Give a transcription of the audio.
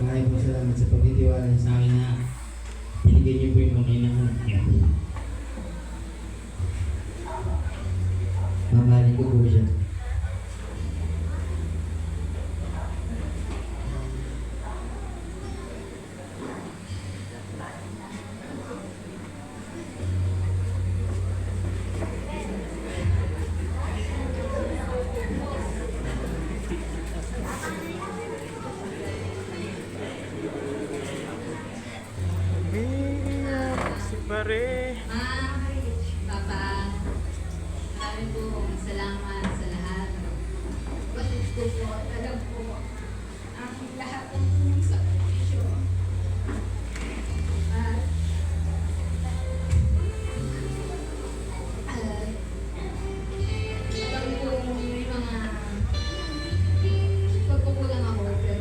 Maraming po salamat sa pagtitiwala niyo sa akin na binigay niyo po yung okay na anak niyo. Mamahalin ko po siya. Si Pare. Papa, maraming po salamat sa lahat. Batid ko po, alam po ang lahat ng sakripisyo